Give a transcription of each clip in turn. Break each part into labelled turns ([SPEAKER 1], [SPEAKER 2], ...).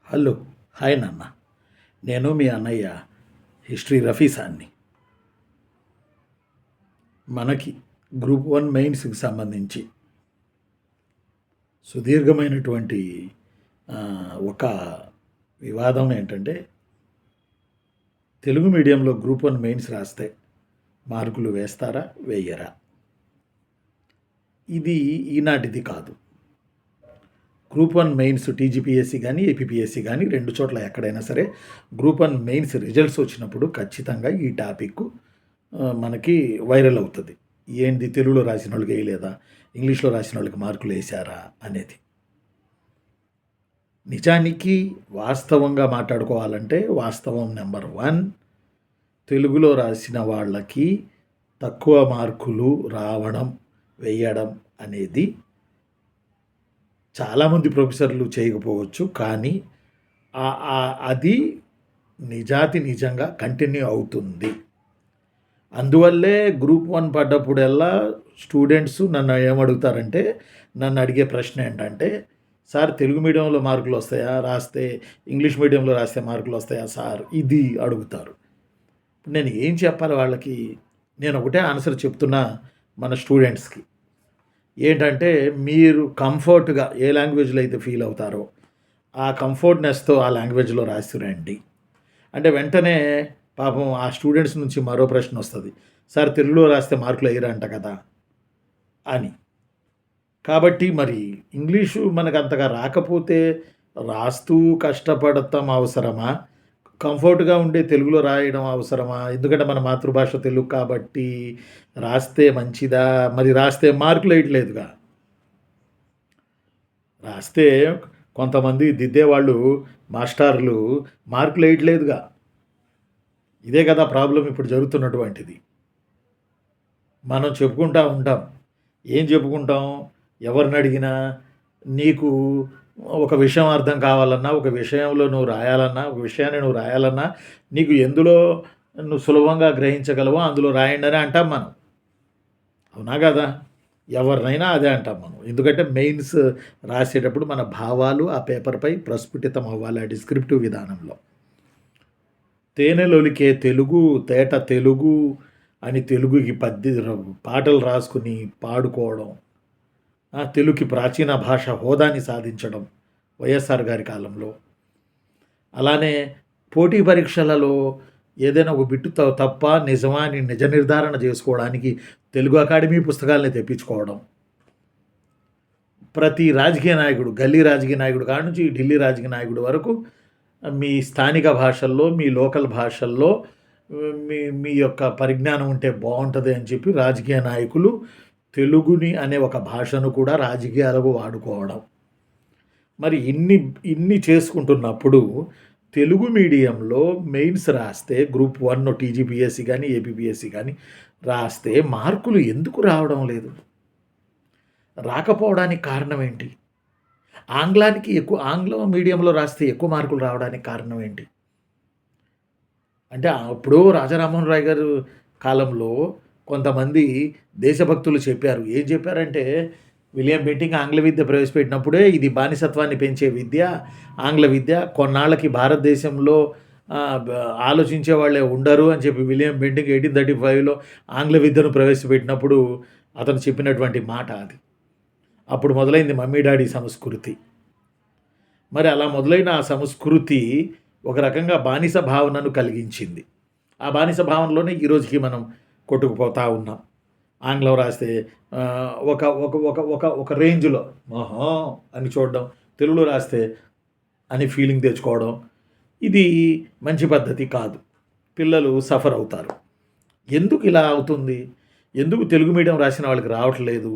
[SPEAKER 1] Hello. Hi నాన్న. నేను మీ అన్నయ్య హిస్టరీ రఫీసాన్ని. మనకి గ్రూప్ 1 మెయిన్స్కి సంబంధించి సుదీర్ఘమైనటువంటి ఒక వివాదం ఏంటంటే, తెలుగు మీడియంలో గ్రూప్ 1 మెయిన్స్ రాస్తే మార్కులు వేస్తారా వేయరా? ఇది ఈనాటిది కాదు. గ్రూప్ 1 మెయిన్స్ టీజీపీఎస్సీ కానీ ఏపీపీఎస్సీ కానీ 2 చోట్ల ఎక్కడైనా సరే గ్రూప్ 1 మెయిన్స్ రిజల్ట్స్ వచ్చినప్పుడు ఖచ్చితంగా ఈ టాపిక్ మనకి వైరల్ అవుతుంది. ఏంది తెలుగులో రాసిన వాళ్ళకి వేయలేదా, ఇంగ్లీష్లో రాసిన వాళ్ళకి మార్కులు వేశారా అనేది. నిజానికి వాస్తవంగా మాట్లాడుకోవాలంటే వాస్తవం నెంబర్ 1, తెలుగులో రాసిన వాళ్ళకి తక్కువ మార్కులు రావడం వేయడం అనేది చాలామంది ప్రొఫెసర్లు చేయకపోవచ్చు, కానీ అది నిజంగా కంటిన్యూ అవుతుంది. అందువల్లే గ్రూప్ 1 పడ్డప్పుడల్లా స్టూడెంట్స్ నన్ను ఏమడుగుతారంటే, నన్ను అడిగే ప్రశ్న ఏంటంటే, సార్ తెలుగు మీడియంలో మార్కులు వస్తాయా రాస్తే, ఇంగ్లీష్ మీడియంలో రాస్తే మార్కులు వస్తాయా సార్, ఇది అడుగుతారు. నేను ఏం చెప్పాలి వాళ్ళకి? నేను ఒకటే ఆన్సర్ చెప్తున్నా మన స్టూడెంట్స్కి. ఏంటంటే, మీరు కంఫర్ట్గా ఏ లాంగ్వేజ్లో అయితే ఫీల్ అవుతారో ఆ కంఫర్ట్నెస్తో ఆ లాంగ్వేజ్లో రాసి రండి. అంటే వెంటనే పాపం ఆ స్టూడెంట్స్ నుంచి మరో ప్రశ్న వస్తుంది, సార్ తెలుగులో రాస్తే మార్కులు వేయరంట కదా అని. కాబట్టి మరి ఇంగ్లీషు మనకు అంతగా రాకపోతే రాస్తూ కష్టపడతాం అవసరమా? కంఫర్ట్గా ఉండే తెలుగులో రాయడం అవసరమా? ఎందుకంటే మన మాతృభాష తెలుగు కాబట్టి రాస్తే మంచిదా? మరి రాస్తే మార్కులు వేయట్లేదుగా. రాస్తే కొంతమంది దిద్దేవాళ్ళు మాస్టర్లు మార్కులు వేయట్లేదుగా. ఇదే కదా ప్రాబ్లం ఇప్పుడు జరుగుతున్నటువంటిది. మనం చెప్పుకుంటూ ఉంటాం. ఏం చెప్పుకుంటాం? ఎవరిని అడిగినా నీకు ఒక విషయం అర్థం కావాలన్నా, ఒక విషయంలో నువ్వు రాయాలన్నా, ఒక విషయాన్ని నువ్వు రాయాలన్నా నీకు ఎందులో నువ్వు సులభంగా గ్రహించగలవో అందులో రాయండి అని అంటాం మనం. అవునా కదా? ఎవరినైనా అదే అంటాం మనం. ఎందుకంటే మెయిన్స్ రాసేటప్పుడు మన భావాలు ఆ పేపర్పై ప్రస్ఫుటితం అవ్వాలి ఆ డిస్క్రిప్టివ్ విధానంలో. తేనెలొలికే తెలుగు, తేట తెలుగు అని తెలుగుకి పాటలు రాసుకుని పాడుకోవడం, తెలుగుకి ప్రాచీన భాష హోదాని సాధించడం వైఎస్ఆర్ గారి కాలంలో. అలానే పోటీ పరీక్షలలో ఏదైనా ఒక బిట్టు తప్ప నిజమా అని నిజ నిర్ధారణ చేసుకోవడానికి తెలుగు అకాడమీ పుస్తకాలని తెప్పించుకోవడం. ప్రతి రాజకీయ నాయకుడు, గల్లీ రాజకీయ నాయకుడు కాడ నుంచి ఢిల్లీ రాజకీయ నాయకుడు వరకు మీ స్థానిక భాషల్లో, మీ లోకల్ భాషల్లో మీ మీ యొక్క పరిజ్ఞానం ఉంటే బాగుంటుంది అని చెప్పి రాజకీయ నాయకులు తెలుగుని అనే ఒక భాషను కూడా రాజకీయాలకు వాడుకోవడం. మరి ఇన్ని చేసుకుంటున్నప్పుడు తెలుగు మీడియంలో మెయిన్స్ రాస్తే గ్రూప్ 1 టీజీపీఎస్సీ కానీ ఏపీపీఎస్సీ కానీ రాస్తే మార్కులు ఎందుకు రావడం లేదు? రాకపోవడానికి కారణం ఏంటి? ఆంగ్లం మీడియంలో రాస్తే ఎక్కువ మార్కులు రావడానికి కారణం ఏంటి? అంటే అప్పుడు రాజారామోహన్ రాయ్ గారు కాలంలో కొంతమంది దేశభక్తులు చెప్పారు. ఏం చెప్పారంటే, విలియం బెంటింగ్ ఆంగ్ల విద్య ప్రవేశపెట్టినప్పుడే ఇది బానిసత్వాన్ని పెంచే విద్య, ఆంగ్ల విద్య, కొన్నాళ్ళకి భారతదేశంలో ఆలోచించే వాళ్ళే ఉండరు అని చెప్పి విలియం బెంటింగ్ 1835లో ఆంగ్ల విద్యను ప్రవేశపెట్టినప్పుడు అతను చెప్పినటువంటి మాట అది. అప్పుడు మొదలైంది మమ్మీ డాడీ సంస్కృతి. మరి అలా మొదలైన ఆ సంస్కృతి ఒక రకంగా బానిస భావనను కలిగించింది. ఆ బానిస భావనలోనే ఈరోజుకి మనం కొట్టుకుపోతూ ఉన్నాం. ఆంగ్లం రాస్తే ఒక ఒక ఒక ఒక ఒక రేంజ్లో అని చూడడం, తెలుగులో రాస్తే అని ఫీలింగ్ తెచ్చుకోవడం, ఇది మంచి పద్ధతి కాదు. పిల్లలు సఫర్ అవుతారు. ఎందుకు ఇలా అవుతుంది? ఎందుకు తెలుగు మీడియం రాసిన వాళ్ళకి రావట్లేదు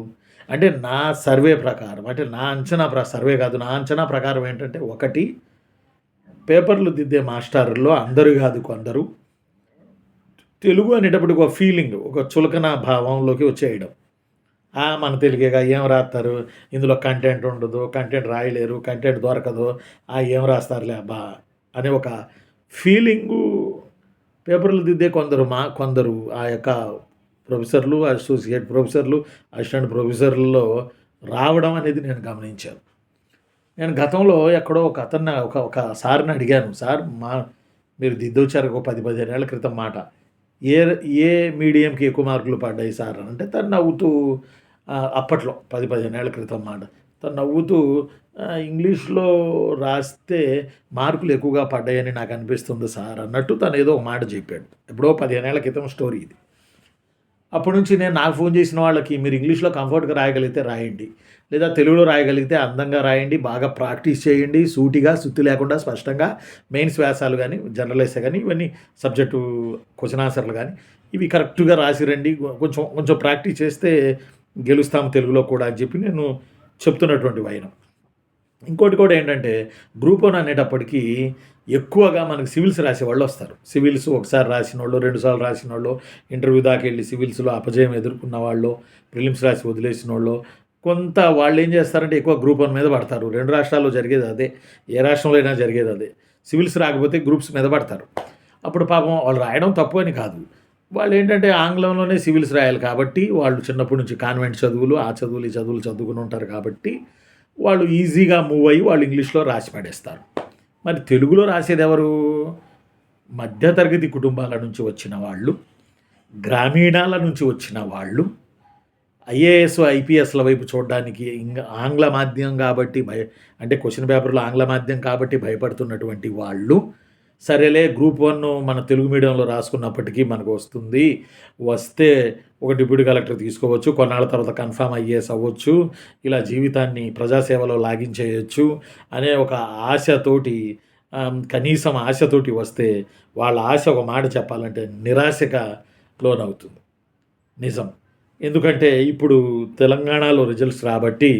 [SPEAKER 1] అంటే, నా సర్వే ప్రకారం, అంటే నా అంచనా సర్వే కాదు, నా అంచనా ప్రకారం ఏంటంటే, ఒకటి, పేపర్లు దిద్దే మాస్టర్లో అందరూ కాదు కొందరు తెలుగు అనేటప్పటికి ఒక ఫీలింగ్, ఒక చులకన భావంలోకి వచ్చేయడం. మన తెలుగేగా ఏం రాస్తారు, ఇందులో కంటెంట్ ఉండదు, కంటెంట్ రాయలేరు, కంటెంట్ దొరకదు, ఏం రాస్తారులే అబ్బా అనే ఒక ఫీలింగు పేపర్లు దిద్దే కొందరు ఆ యొక్క ప్రొఫెసర్లు, అసోసియేట్ ప్రొఫెసర్లు, అసిస్టెంట్ ప్రొఫెసర్లలో రావడం అనేది నేను గమనించాను. నేను గతంలో ఎక్కడో ఒక అతన్ని ఒక సార్‌ని అడిగాను. సార్ మీరు దిద్దొచ్చారు ఒక 10, 15 ఏళ్ల క్రితం మాట. ఏ ఏ మీడియంకి ఎక్కువ మార్కులు పడ్డాయి సార్ అంటే తను నవ్వుతూ అప్పట్లో 10, 15 ఏళ్ల క్రితం మాట. తను నవ్వుతూ ఇంగ్లీష్‌లో రాస్తే మార్కులు ఎక్కువగా పడ్డాయని నాకు అనిపిస్తుంది సార్ అన్నట్టు తను ఏదో ఒక మాట చెప్పాడు. ఎప్పుడో 15 ఏళ్ల క్రితం స్టోరీ ఇది. అప్పటి నుంచి నేను నాకు ఫోన్ చేసిన వాళ్ళకి మీరు ఇంగ్లీష్‌లో కంఫర్ట్‌గా రాయగలిగితే రాయండి. లేదా తెలుగులో రాయగలిగితే అందంగా రాయండి. బాగా ప్రాక్టీస్ చేయండి. సూటిగా, సుత్తి లేకుండా స్పష్టంగా మెయిన్స్ వ్యాసాలు గాని, జనరల్ ఎస్సే గాని ఇవన్నీ సబ్జెక్టు క్వెషన్ ఆన్సర్‌లు గాని ఇవి కరెక్ట్‌గా రాసి రండి. కొంచెం కొంచెం ప్రాక్టీస్ చేస్తే గెలుస్తాము తెలుగులో కూడా అని చెప్పి నేను చెప్తున్నటువంటి వైనం. ఇంకోటి కూడా ఏంటంటే గ్రూప్ 1 అనేటప్పటికి ఎక్కువగా మనకు సివిల్స్ రాసేవాళ్ళొస్తారు. సివిల్స్ ఒకసారి రాసినోళ్ళు, 2 సార్లు రాసినోళ్ళు, ఇంటర్వ్యూ దాకా వెళ్లి సివిల్స్‌లో అపజయం ఎదుర్కొన్న వాళ్ళు, ప్రిలిమ్స్ రాసి వదిలేసినోళ్ళు, కొంత వాళ్ళేం చేస్తారంటే ఎక్కువ గ్రూప్ 1 మీద పడతారు. 2 రాష్ట్రాల్లో జరిగేది అదే. ఏ రాష్ట్రంలో అయినా జరిగేది అదే. సివిల్స్ రాకపోతే గ్రూప్స్ మీద పడతారు. అప్పుడు పాపం వాళ్ళు రాయడం తప్పు అని కాదు. వాళ్ళేంటంటే ఆంగ్లంలోనే సివిల్స్ రాయాలి కాబట్టి, వాళ్ళు చిన్నప్పటి నుంచి కాన్వెంట్ చదువులు, ఆ చదువులు, ఈ చదువులు చదువుకుని ఉంటారు కాబట్టి, వాళ్ళు ఈజీగా మూవ్ అయ్యి వాళ్ళు ఇంగ్లీష్‌లో రాసి పడేస్తారు. మరి తెలుగులో రాసేదెవరు? మధ్య తరగతి కుటుంబాల నుంచి వచ్చిన వాళ్ళు, గ్రామీణాల నుంచి వచ్చిన వాళ్ళు, ఐఏఎస్, ఐపీఎస్‌ల వైపు చూడడానికి ఆంగ్ల మాధ్యమం కాబట్టి అంటే క్వెషన్ పేపర్‌లో ఆంగ్ల మాధ్యమం కాబట్టి భయపడుతున్నటువంటి వాళ్ళు, సరేలే గ్రూప్ 1 మన తెలుగు మీడియంలో రాసుకున్నప్పటికీ మనకు వస్తుంది. వస్తే ఒక డిప్యూటీ కలెక్టర్ తీసుకోవచ్చు. కొన్నాళ్ళ తర్వాత కన్ఫర్మ్ ఐఏఎస్ అవ్వచ్చు. ఇలా జీవితాన్ని ప్రజాసేవలో లాగించేయొచ్చు అనే ఒక ఆశతోటి కనీసం ఆశతోటి వస్తే వాళ్ళ ఆశ ఒక మాట చెప్పాలంటే నిరాశగా లోనవుతుంది. నిజం. ఎందుకంటే ఇప్పుడు తెలంగాణలో రిజల్ట్స్ రాబట్టి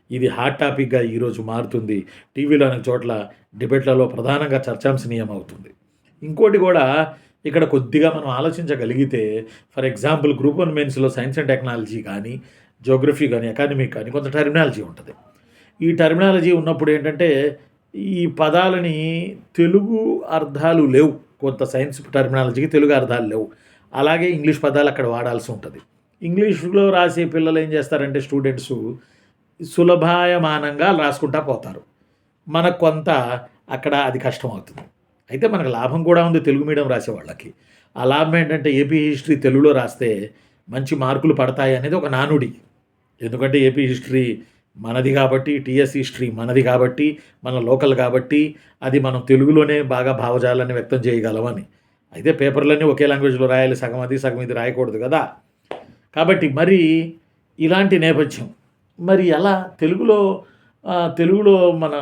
[SPEAKER 1] ఇది హాట్ టాపిక్‌గా ఈరోజు మారుతుంది. టీవీలో అనే చోట్ల డిబేట్‌లలో ప్రధానంగా చర్చాంశనీయం అవుతుంది. ఇంకోటి కూడా ఇక్కడ కొద్దిగా మనం ఆలోచించగలిగితే ఫర్ ఎగ్జాంపుల్ గ్రూప్ 1 మెయిన్స్‌లో సైన్స్ అండ్ టెక్నాలజీ కానీ, జియోగ్రఫీ కానీ, ఎకానమీ కానీ కొంత టెర్మినాలజీ ఉంటది. ఈ టెర్మినాలజీ ఉన్నప్పుడు ఏంటంటే ఈ పదాలని తెలుగు అర్థాలు లేవు. కొంత సైన్స్ టెర్మినాలజీకి తెలుగు అర్థాలు లేవు. అలాగే ఇంగ్లీష్ పదాలు అక్కడ వాడాల్సి ఉంటది. ఇంగ్లీష్‌లో రాసే పిల్లలు ఏం చేస్తారంటే స్టూడెంట్సు సులభాయమానంగా రాసుకుంటా పోతారు. మనకు కొంత అక్కడ అది కష్టమవుతుంది. అయితే మనకు లాభం కూడా ఉంది తెలుగు మీడియం రాసేవాళ్ళకి. ఆ లాభం ఏంటంటే ఏపీ హిస్టరీ తెలుగులో రాస్తే మంచి మార్కులు పడతాయి అనేది ఒక నానుడి. ఎందుకంటే ఏపీ హిస్టరీ మనది కాబట్టి, టీఎస్ హిస్టరీ మనది కాబట్టి, మన లోకల్ కాబట్టి, అది మనం తెలుగులోనే బాగా భావజాలాన్ని వ్యక్తం చేయగలమని. అయితే పేపర్‌లన్నీ ఒకే లాంగ్వేజ్‌లో రాయాలి. సగం అది, సగం ఇది రాయకూడదు కదా! కాబట్టి మరి ఇలాంటి నేపథ్యం. మరి ఎలా తెలుగులో మన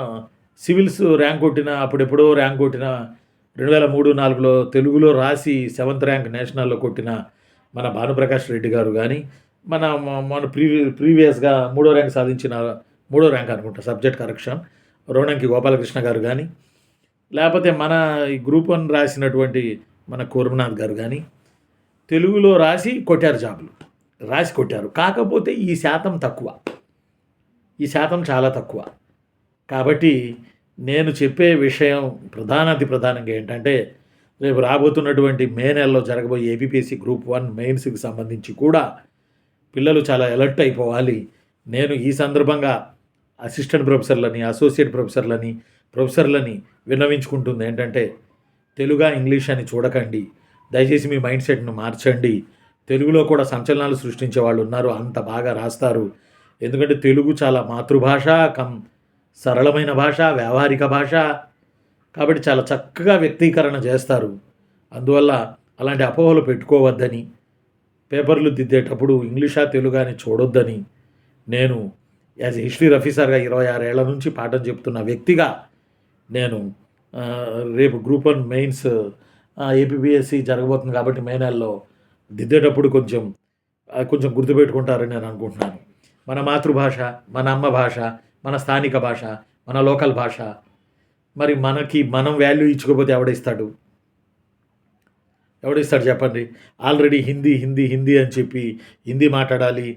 [SPEAKER 1] సివిల్స్ ర్యాంక్ కొట్టిన అప్పుడెప్పుడో ర్యాంక్ కొట్టిన 2003, 4లో తెలుగులో రాసి 7th ర్యాంక్ నేషనల్‌లో కొట్టిన మన భానుప్రకాష్ రెడ్డి గారు గాని, మన ప్రీవియస్‌గా మూడో ర్యాంక్ అనుకుంటా సబ్జెక్ట్ కరెక్షన్ రోణంకి గోపాలకృష్ణ గారు గాని, లేపోతే మన ఈ గ్రూప్ 1 రాసినటువంటి మన కూర్మనాథ్ గారు గాని, తెలుగులో రాసి కొట్టారు జాబులు. రాసి కొట్టారు. కాకపోతే ఈ శాతం తక్కువ. ఈ శాతం చాలా తక్కువ. కాబట్టి నేను చెప్పే విషయం అతి ప్రధానంగా ఏంటంటే, రేపు రాబోతున్నటువంటి మే నెలలో జరగబోయే ఏపీపీఎస్సీ గ్రూప్ 1 మెయిన్స్‌కి సంబంధించి కూడా పిల్లలు చాలా అలర్ట్ అయిపోవాలి. నేను ఈ సందర్భంగా అసిస్టెంట్ ప్రొఫెసర్‌లని, అసోసియేట్ ప్రొఫెసర్‌లని విన్నవించుకుంటుంది ఏంటంటే, తెలుగా, ఇంగ్లీష్ అని చూడకండి. దయచేసి మీ మైండ్ సెట్‌ను మార్చండి. తెలుగులో కూడా సంచలనాలు సృష్టించే వాళ్ళు ఉన్నారు. అంత బాగా రాస్తారు. ఎందుకంటే తెలుగు చాలా మాతృభాష సరళమైన భాష, వ్యావహారిక భాష. కాబట్టి చాలా చక్కగా వ్యక్తీకరణ చేస్తారు. అందువల్ల అలాంటి అపోహలు పెట్టుకోవద్దని, పేపర్లు దిద్దేటప్పుడు ఇంగ్లీషా, తెలుగా అని చూడొద్దని నేను యాజ్ ఎ హిస్టరీ ప్రొఫెసర్‌గా 26 ఏళ్ల నుంచి పాఠం చెప్తున్న వ్యక్తిగా నేను రేపు గ్రూప్ 1 మెయిన్స్ ఏపీపీఎస్సీ జరగబోతుంది కాబట్టి మే నెలలో దిద్దేటప్పుడు కొంచెం గుర్తుపెట్టుకుంటారని నేను అనుకుంటున్నాను. మన మాతృభాష, మన అమ్మ భాష, మన స్థానిక భాష, మన లోకల్ భాష. మరి మనం వాల్యూ ఇచ్చుకోకపోతే ఎవడిస్తాడు చెప్పండి. ఆల్రెడీ హిందీ అని చెప్పి హిందీ మాట్లాడాలి.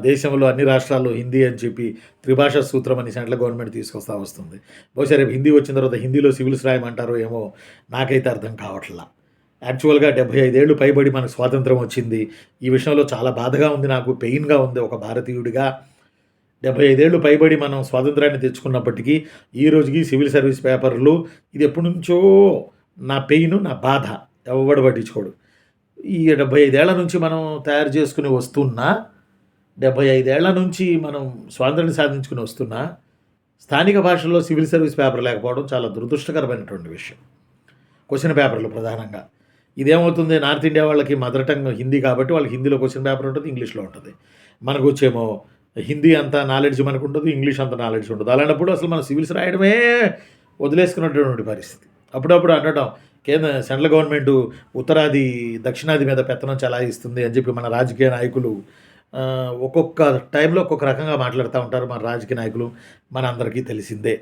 [SPEAKER 1] దేశంలో అన్ని రాష్ట్రాల్లో హిందీ అని చెప్పి త్రిభాషా సూత్రం అని సెంట్రల్ గవర్నమెంట్ తీసుకొస్తా వస్తుంది. బహుశా రేపు హిందీ వచ్చిన తర్వాత హిందీలో సివిల్స్ రాయమంటారో ఏమో నాకైతే అర్థం కావట్లా. యాక్చువల్‌గా 75 ఏళ్ళు పైబడి మనకు స్వాతంత్రం వచ్చింది. ఈ విషయంలో చాలా బాధగా ఉంది నాకు. పెయిన్‌గా ఉంది ఒక భారతీయుడిగా. 75 ఏళ్ళు పైబడి మనం స్వాతంత్రాన్ని తెచ్చుకున్నప్పటికీ, ఈ రోజుకి సివిల్ సర్వీస్ పేపర్‌లు ఇది ఎప్పటినుంచో నా పెయిను, నా బాధ. ఎవ్వడు పట్టించుకోడు. ఈ 75 ఏళ్ల నుంచి మనం తయారు చేసుకొని వస్తున్నా, 75 ఏళ్ల నుంచి మనం స్వాతంత్రం సాధించుకొని వస్తున్నా, స్థానిక భాషల్లో సివిల్ సర్వీస్ పేపర్ లేకపోవడం చాలా దురదృష్టకరమైనటువంటి విషయం. క్వెషన్ పేపర్‌లు ప్రధానంగా. ఇదేమవుతుంది, నార్త్ ఇండియా వాళ్ళకి మదర్ టంగ్ హిందీ కాబట్టి వాళ్ళకి హిందీలో క్వెషన్ పేపర్ ఉంటది, ఇంగ్లీష్‌లో ఉంటది. మనకొచ్చేమో హిందీ అంత నాలెడ్జ్ మనకుండదు, ఇంగ్లీష్ అంత నాలెడ్జ్ ఉండదు. అలాంటప్పుడు అసలు మనం సివిల్స్ రాయడమే వదిలేసుకున్నటువంటి పరిస్థితి. అప్పుడప్పుడు అనడం సెంట్రల్ గవర్నమెంటు ఉత్తరాది, దక్షిణాది మీద పెత్తనం చెలాయిస్తుంది అని చెప్పి మన రాజకీయ నాయకులు ఒక్కొక్క టైంలో ఒక్కొక్క రకంగా మాట్లాడుతూ ఉంటారు మన రాజకీయ నాయకులు. మనందరికీ తెలిసిందే.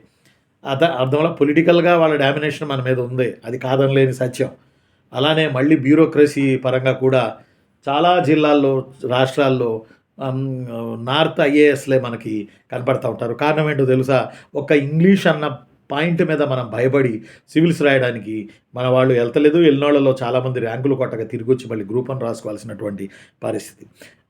[SPEAKER 1] అర్థంలో పొలిటికల్‌గా వాళ్ళ డామినేషన్ మన మీద ఉంది. అది కాదనలేని సత్యం. అలానే మళ్ళీ బ్యూరోక్రసీ పరంగా కూడా చాలా జిల్లాల్లో, రాష్ట్రాల్లో నార్త్ ఐఏఎస్‌లే మనకి కనపడతా ఉంటారు. కారణం ఏంటో తెలుసా? ఒక్క ఇంగ్లీష్ అన్న పాయింట్ మీద మనం భయపడి సివిల్స్ రాయడానికి మన వాళ్ళు ఎళ్తలేదు. ఎళ్ళినోళ్ళలో చాలామంది ర్యాంకులు కొట్టక తిరిగొచ్చి మళ్ళీ గ్రూప్ 1 రాసుకోవాల్సినటువంటి పరిస్థితి.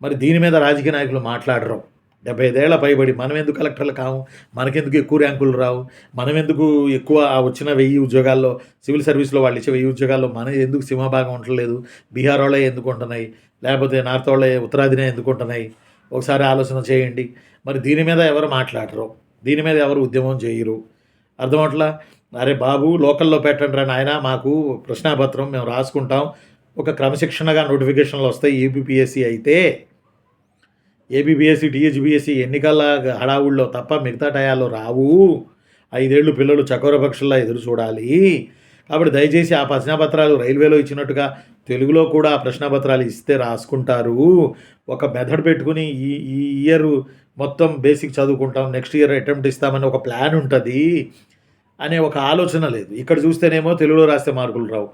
[SPEAKER 1] మరి దీని మీద రాజకీయ నాయకులు మాట్లాడరు. 75 ఏళ్ల పైబడి మనం ఎందుకు కలెక్టర్లు కాము? మనకెందుకు ఎక్కువ ర్యాంకులు రావు? మనం ఎందుకు ఎక్కువ వచ్చిన 1000 ఉద్యోగాల్లో సివిల్ సర్వీస్‌లో వాళ్ళు ఇచ్చే 1000 ఉద్యోగాల్లో మనయి ఎందుకు సింహభాగం ఉండట్లేదు? బీహార్ వాళ్ళయి ఎందుకు ఉంటున్నాయి? లేకపోతే నార్త్ వాళ్ళయి ఉత్తరాదినే ఎందుకు ఉంటున్నాయి? ఒకసారి ఆలోచన చేయండి. మరి దీని మీద ఎవరు మాట్లాడరు. దీని మీద ఎవరు ఉద్యమం చేయరు. అర్థమవట్లా? అరే బాబు, లోకల్‌లో పెట్టండిరా నాయనా, మాకు ప్రశ్నాపత్రం మేము రాసుకుంటాం. ఒక క్రమశిక్షణగా నోటిఫికేషన్‌లు వస్తాయి. ఏబీపీఎస్సీ అయితే ఏబీపీఎస్సీ, టీహెచ్‌బీఎస్సీ ఎన్నికల హడావుడిలో తప్ప మిగతా టయాల్లో రావు. 5 ఏళ్ళు పిల్లలు చకోర పక్షుల్లా ఎదురు చూడాలి. కాబట్టి దయచేసి ఆ ప్రశ్నాపత్రాలు రైల్వేలో ఇచ్చినట్టుగా తెలుగులో కూడా ప్రశ్నాపత్రాలు ఇస్తే రాసుకుంటారు. ఒక మెథడ్ పెట్టుకుని ఈ ఈ ఇయర్ మొత్తం బేసిక్ చదువుకుంటాం, నెక్స్ట్ ఇయర్ అటెంప్ట్ ఇస్తామని ఒక ప్లాన్ ఉంటది అనే ఒక ఆలోచన లేదు. ఇక్కడ చూస్తేనేమో తెలుగులో రాస్తే మార్కులు రావు.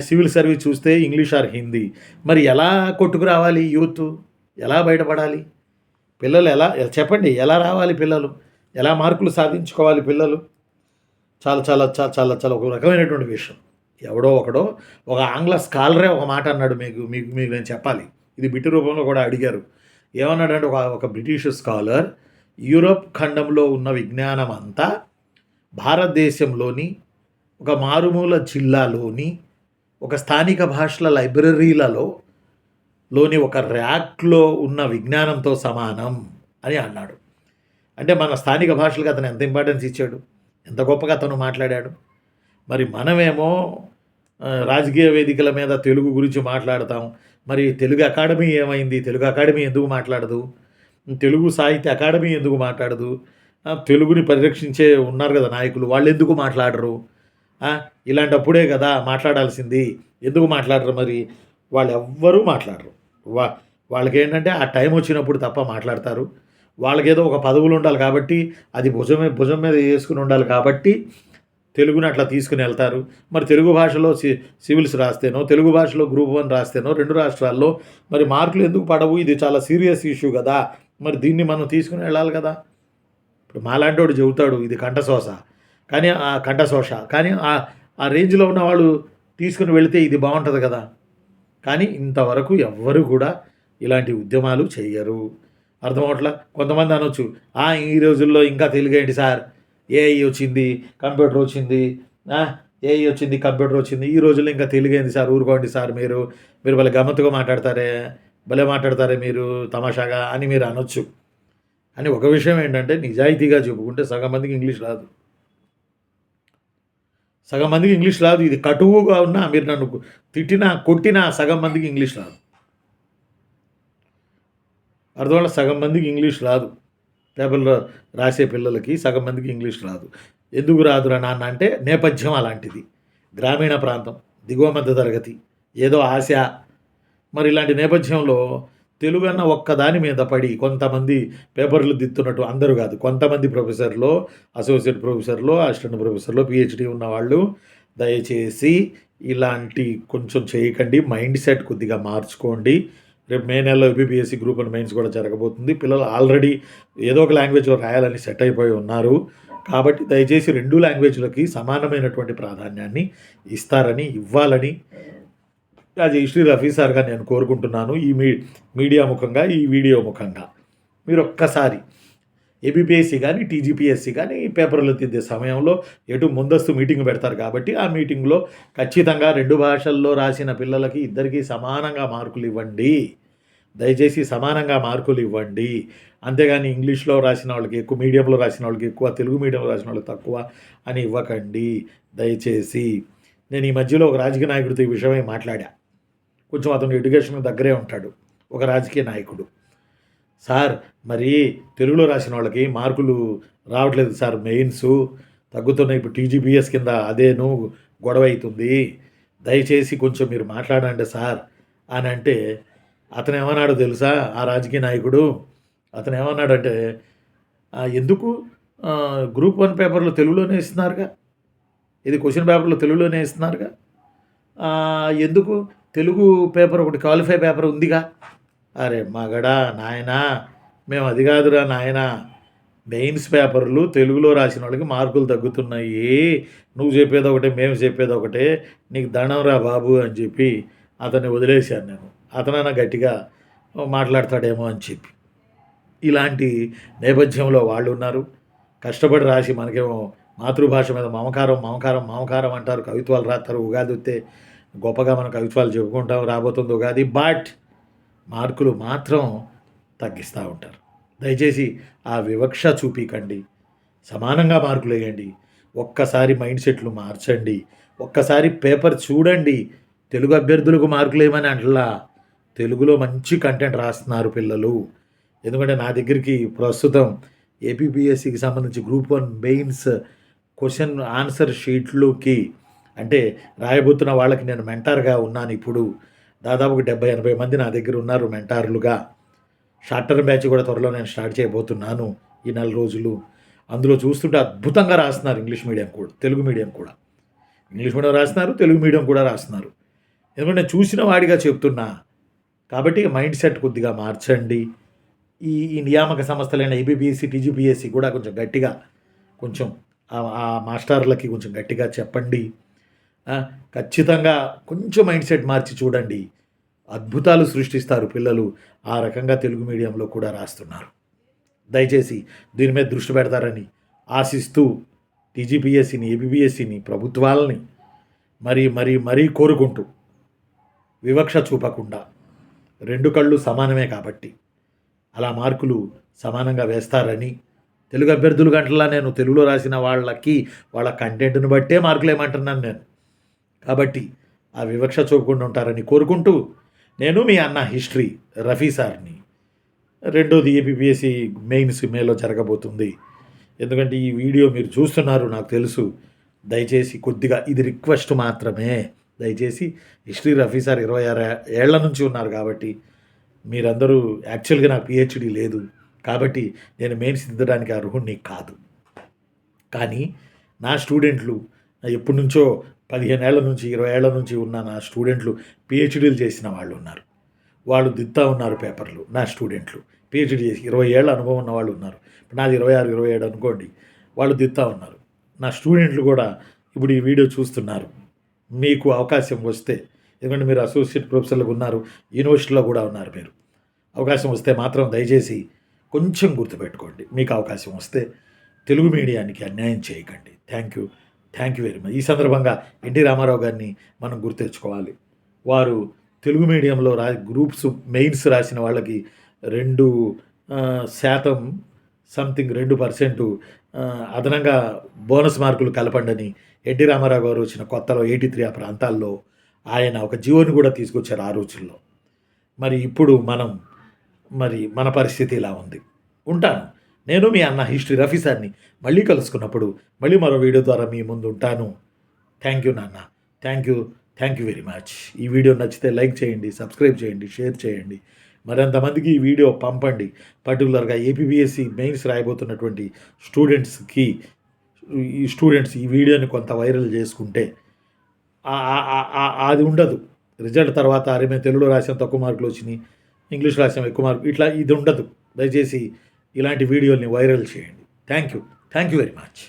[SPEAKER 1] సివిల్ సర్వీస్ చూస్తే ఇంగ్లీష్ ఆర్ హిందీ. మరి ఎలా కొట్టుకురావాలి యూత్? ఎలా బయటపడాలి? పిల్లలు చెప్పండి, ఎలా రావాలి పిల్లలు? ఎలా మార్కులు సాధించుకోవాలి పిల్లలు? చాలా చాలా చాలా చాలా చాలా ఒక రకమైనటువంటి విషయం. ఎవడో ఒకడో ఒక ఆంగ్ల స్కాలరే ఒక మాట అన్నాడు. మీకు మీకు మీకు నేను చెప్పాలి. ఇది బిట్ రూపంలో కూడా అడిగారు. ఏమన్నాడంటే ఒక బ్రిటిష్ స్కాలర్, యూరోప్ ఖండంలో ఉన్న విజ్ఞానం అంతా భారతదేశంలోని ఒక మారుమూల జిల్లాలోని ఒక స్థానిక భాషల లైబ్రరీలలో లోని ఒక ర్యాక్‌లో ఉన్న విజ్ఞానంతో సమానం అని అన్నాడు. అంటే మన స్థానిక భాషలకు అతను ఎంత ఇంపార్టెన్స్ ఇచ్చాడు? ఎంత గొప్పగా అతను మాట్లాడాడు. మరి మనమేమో రాజకీయ వేదికల మీద తెలుగు గురించి మాట్లాడతాం. మరి తెలుగు అకాడమీ ఏమైంది? తెలుగు అకాడమీ ఎందుకు మాట్లాడదు? తెలుగు సాహిత్య అకాడమీ ఎందుకు మాట్లాడదు? తెలుగుని పరిరక్షించే ఉన్నారు కదా నాయకులు, వాళ్ళెందుకు మాట్లాడరు? ఇలాంటప్పుడే కదా మాట్లాడాల్సింది. ఎందుకు మాట్లాడరు మరి? వాళ్ళెవ్వరూ మాట్లాడరు. వాళ్ళకేంటంటే ఆ టైం వచ్చినప్పుడు తప్ప మాట్లాడతారు. వాళ్ళకేదో ఒక పదవులు ఉండాలి కాబట్టి, అది భుజం మీద యేసుకొని ఉండాలి కాబట్టి తెలుగుని అట్లా తీసుకుని వెళ్తారు. మరి తెలుగు భాషలో సివిల్స్ రాస్తేనో, తెలుగు భాషలో గ్రూప్ 1 రాస్తేనో 2 రాష్ట్రాల్లో మరి మార్కులు ఎందుకు పడవు? ఇది చాలా సీరియస్ ఇష్యూ కదా! మరి దీన్ని మనం తీసుకుని వెళ్ళాలి కదా! ఇప్పుడు మాలాంటోడు చెబుతాడు ఇది కంఠశోష. కానీ ఆ రేంజ్‌లో ఉన్నవాళ్ళు తీసుకొని వెళితే ఇది బావుంటది కదా! కానీ ఇంతవరకు ఎవ్వరు కూడా ఇలాంటి ఉద్యమాలు చెయ్యరు. అర్థమవట్లా? కొంతమంది అనొచ్చు, ఈ రోజుల్లో ఇంకా తెలుగేంటి సార్? ఏఐ వచ్చింది, కంప్యూటర్ వచ్చింది. ఏఐ వచ్చింది, కంప్యూటర్ వచ్చింది. ఈ రోజుల్లో ఇంకా తెలుగేంది సార్? ఊరుకోండి సార్ మీరు భలే గమ్మత్తుగా మాట్లాడతారే, భలే మాట్లాడతారే మీరు తమాషాగా అని మీరు అనొచ్చు. అని ఒక విషయం ఏంటంటే, నిజాయితీగా చెప్పుకుంటే సగం మందికి ఇంగ్లీష్ రాదు. సగం మందికి ఇంగ్లీష్ రాదు. ఇది కటువుగా ఉన్నా, మీరు నన్ను తిట్టినా, కొట్టినా సగం మందికి ఇంగ్లీష్ రాదు. అర్థమవట్లా? సగం మందికి ఇంగ్లీష్ రాదు. పేపర్‌లో రాసే పిల్లలకి సగం మందికి ఇంగ్లీష్ రాదు. ఎందుకు రాదురా నాన్న అంటే, నేపథ్యం అలాంటిది. గ్రామీణ ప్రాంతం, దిగువ మధ్య తరగతి, ఏదో ఆశ. మరి ఇలాంటి నేపథ్యంలో తెలుగన్న ఒక్కదాని మీద పడి కొంతమంది పేపర్లు దిద్దుతున్నట్టు, అందరూ కాదు, కొంతమంది ప్రొఫెసర్‌లో, అసోసియేట్ ప్రొఫెసర్‌లో, అసిస్టెంట్ ప్రొఫెసర్‌లో, పీహెచ్‌డీ ఉన్నవాళ్ళు దయచేసి ఇలాంటి కొంచెం చేయకండి. మైండ్ సెట్ కొద్దిగా మార్చుకోండి. రేపు మే నెలలో ఏబీపీఎస్సీ గ్రూప్ 1 మెయిన్స్ కూడా జరగబోతుంది. పిల్లలు ఆల్రెడీ ఏదో ఒక లాంగ్వేజ్‌లో రాయాలని సెట్ అయిపోయి ఉన్నారు. కాబట్టి దయచేసి 2 లాంగ్వేజ్‌లకి సమానమైనటువంటి ప్రాధాన్యాన్ని ఇవ్వాలని యాజ్ హిస్టరీ రఫీ సార్‌గా నేను కోరుకుంటున్నాను. ఈ మీడియా ముఖంగా, ఈ వీడియో ముఖంగా. మీరు ఒక్కసారి ఏబీపీఎస్సీ కానీ టీజీపీఎస్సీ కానీ పేపర్లు దిద్దే సమయంలో ఎటు ముందస్తు మీటింగ్ పెడతారు కాబట్టి ఆ మీటింగ్లో ఖచ్చితంగా 2 భాషల్లో రాసిన పిల్లలకి ఇద్దరికీ సమానంగా మార్కులు ఇవ్వండి. దయచేసి సమానంగా మార్కులు ఇవ్వండి. అంతేగాని ఇంగ్లీష్‌లో రాసిన వాళ్ళకి ఎక్కువ, మీడియంలో రాసిన వాళ్ళకి ఎక్కువ, తెలుగు మీడియంలో రాసిన వాళ్ళకి తక్కువ అని ఇవ్వకండి దయచేసి. నేను ఈ మధ్యలో ఒక రాజకీయ నాయకుడితో ఈ విషయమై మాట్లాడా. కొంచెం అతను ఎడ్యుకేషన్‌కి దగ్గరే ఉంటాడు. ఒక రాజకీయ నాయకుడు. సార్ మరి తెలుగులో రాసిన వాళ్ళకి మార్కులు రావట్లేదు సార్, మెయిన్స్ తగ్గుతున్నాయి. ఇప్పుడు టీజీపీఎస్ కింద అదేను గొడవ అవుతుంది. దయచేసి కొంచెం మీరు మాట్లాడండి సార్ అని అంటే, అతను ఏమన్నాడో తెలుసా ఆ రాజకీయ నాయకుడు? అతను ఏమన్నాడంటే, ఎందుకు గ్రూప్ 1 పేపర్‌లో తెలుగులోనే ఇస్తున్నారుగా, ఇది క్వెషన్ పేపర్‌లో తెలుగులోనే ఇస్తున్నారుగా, ఎందుకు తెలుగు పేపర్ ఒకటి క్వాలిఫై పేపర్ ఉందిగా. అరే మగడా నాయనా, మేము అది కాదురా నాయనా, మెయిన్స్ పేపర్లు తెలుగులో రాసిన వాళ్ళకి మార్కులు తగ్గుతున్నాయి, నువ్వు చెప్పేది ఒకటే మేము చెప్పేది ఒకటే, నీకు దండం రా బాబు అని చెప్పి అతన్ని వదిలేశాను నేను. అతనైనా గట్టిగా మాట్లాడతాడేమో అని చెప్పి. ఇలాంటి నేపథ్యంలో వాళ్ళు ఉన్నారు. కష్టపడి రాసి మనకేమో మాతృభాష మీద మమకారం మమకారం మమకారం అంటారు, కవిత్వాలు రాస్తారు. ఉగాది వస్తే గొప్పగా మనం కవిత్వాలు చెప్పుకుంటాం, రాబోతుంది ఉగాది. బట్ మార్కులు మాత్రం తగ్గిస్తూ ఉంటారు. దయచేసి ఆ వివక్ష చూపికండి, సమానంగా మార్కులు వేయండి. ఒక్కసారి మైండ్ సెట్లు మార్చండి, ఒక్కసారి పేపర్ చూడండి. తెలుగు అభ్యర్థులకు మార్కులు ఏమని అంటలా, తెలుగులో మంచి కంటెంట్ రాస్తున్నారు పిల్లలు. ఎందుకంటే నా దగ్గరికి ప్రస్తుతం ఏపీపీఎస్సికి సంబంధించి గ్రూప్ 1 మెయిన్స్ క్వశ్చన్ ఆన్సర్ షీట్లుకి అంటే రాయబోతున్న వాళ్ళకి నేను మెంటార్గా ఉన్నాను. ఇప్పుడు దాదాపు 70-80 మంది నా దగ్గర ఉన్నారు మెంటార్లుగా. షార్ట్ టర్మ్ బ్యాచ్ కూడా త్వరలో నేను స్టార్ట్ చేయబోతున్నాను ఈ 4 రోజులు. అందులో చూస్తుంటే అద్భుతంగా రాస్తున్నారు ఇంగ్లీష్ మీడియం కూడా, తెలుగు మీడియం కూడా. ఇంగ్లీష్ మీడియం రాస్తున్నారు, తెలుగు మీడియం కూడా రాస్తున్నారు. ఎందుకంటే నేను చూసిన వాడిగా చెప్తున్నా. కాబట్టి మైండ్ సెట్ కొద్దిగా మార్చండి. ఈ నియామక సంస్థలైన ఏబీపీఎస్సీ, టీజీపీఎస్సీ కూడా కొంచెం గట్టిగా కొంచెం ఆ మాస్టర్లకి కొంచెం గట్టిగా చెప్పండి. ఖచ్చితంగా కొంచెం మైండ్ సెట్ మార్చి చూడండి, అద్భుతాలు సృష్టిస్తారు పిల్లలు. ఆ రకంగా తెలుగు మీడియంలో కూడా రాస్తున్నారు. దయచేసి దీని మీద దృష్టి పెడతారని ఆశిస్తూ టీజీపీఎస్సీని, ఏబీపీఎస్సీని, ప్రభుత్వాలని మరీ కోరుకుంటూ, వివక్ష చూపకుండా, 2 కళ్ళు సమానమే కాబట్టి అలా మార్కులు సమానంగా వేస్తారని, తెలుగు అభ్యర్థులు గంటలా నేను తెలుగులో రాసిన వాళ్ళకి వాళ్ళ కంటెంట్ను బట్టే మార్కులు ఏమంటున్నాను నేను. కాబట్టి ఆ వివక్ష చూపకుండా ఉంటారని కోరుకుంటూ, నేను మీ అన్న హిస్టరీ రఫీ సార్ని. రెండోది ఏపీపీఎస్సీ మెయిన్స్ మేలో జరగబోతుంది. ఎందుకంటే ఈ వీడియో మీరు చూస్తున్నారు నాకు తెలుసు. దయచేసి కొద్దిగా ఇది రిక్వెస్ట్ మాత్రమే. దయచేసి హిస్టరీ రఫీ సార్ 26 ఏళ్ల నుంచి ఉన్నారు కాబట్టి, మీరందరూ యాక్చువల్గా నాకు పిహెచ్డి లేదు కాబట్టి నేను మెయిన్స్ దిద్దడానికి అర్హుణ్ణి కాదు. కానీ నా స్టూడెంట్లు ఎప్పటి నుంచో 15 ఏళ్ల నుంచి 20 ఏళ్ల నుంచి ఉన్న నా స్టూడెంట్లు పిహెచ్డీలు చేసిన వాళ్ళు ఉన్నారు. వాళ్ళు దిద్దుతా ఉన్నారు పేపర్లు. నా స్టూడెంట్లు పిహెచ్డీ చేసి 20 ఏళ్ళ అనుభవం ఉన్న వాళ్ళు ఉన్నారు. ఇప్పుడు నాది 26, 27 అనుకోండి. వాళ్ళు దిద్దుతా ఉన్నారు. నా స్టూడెంట్లు కూడా ఇప్పుడు ఈ వీడియో చూస్తున్నారు. మీకు అవకాశం వస్తే, ఎందుకంటే మీరు అసోసియేట్ ప్రొఫెసర్లకు ఉన్నారు, యూనివర్సిటీలో కూడా ఉన్నారు మీరు. అవకాశం వస్తే మాత్రం దయచేసి కొంచెం గుర్తుపెట్టుకోండి. మీకు అవకాశం వస్తే తెలుగు మీడియానికి అన్యాయం చేయకండి. Thank you very much. ఈ సందర్భంగా ఎన్టీ రామారావు గారిని మనం గుర్తెచ్చుకోవాలి. వారు తెలుగు మీడియంలో గ్రూప్స్ మెయిన్స్ రాసిన వాళ్ళకి 2% సంథింగ్ 2% అదనంగా బోనస్ మార్కులు కలపండని ఎన్టీ రామారావు గారు వచ్చిన కొత్తలో 83 ఆ ప్రాంతాల్లో ఆయన ఒక జీవోని కూడా తీసుకొచ్చారు ఆ రోజుల్లో. మరి ఇప్పుడు మన పరిస్థితి ఇలా ఉంది. ఉంటాను. నేను మీ అన్న హిస్టరీ రఫీ సార్ని. మళ్ళీ కలుసుకున్నప్పుడు మళ్ళీ మరో వీడియో ద్వారా మీ ముందు ఉంటాను. థ్యాంక్ యూ నాన్న. Thank you very much. ఈ వీడియో నచ్చితే లైక్ చేయండి, సబ్స్క్రైబ్ చేయండి, షేర్ చేయండి. మరింతమందికి ఈ వీడియో పంపండి. పర్టికులర్గా ఏపీపీఎస్సీ మెయిన్స్ రాయబోతున్నటువంటి స్టూడెంట్స్ ఈ వీడియోని కొంత వైరల్ చేసుకుంటే అది ఉండదు. రిజల్ట్ తర్వాత అరే మేము తెలుగులో రాసాం తక్కువ మార్కులు వచ్చినాయి, ఇంగ్లీష్ రాసాం ఎక్కువ మార్కులు, ఇది ఉండదు. దయచేసి ఇలాంటి వీడియోల్ని వైరల్ చేయండి. Thank you very much.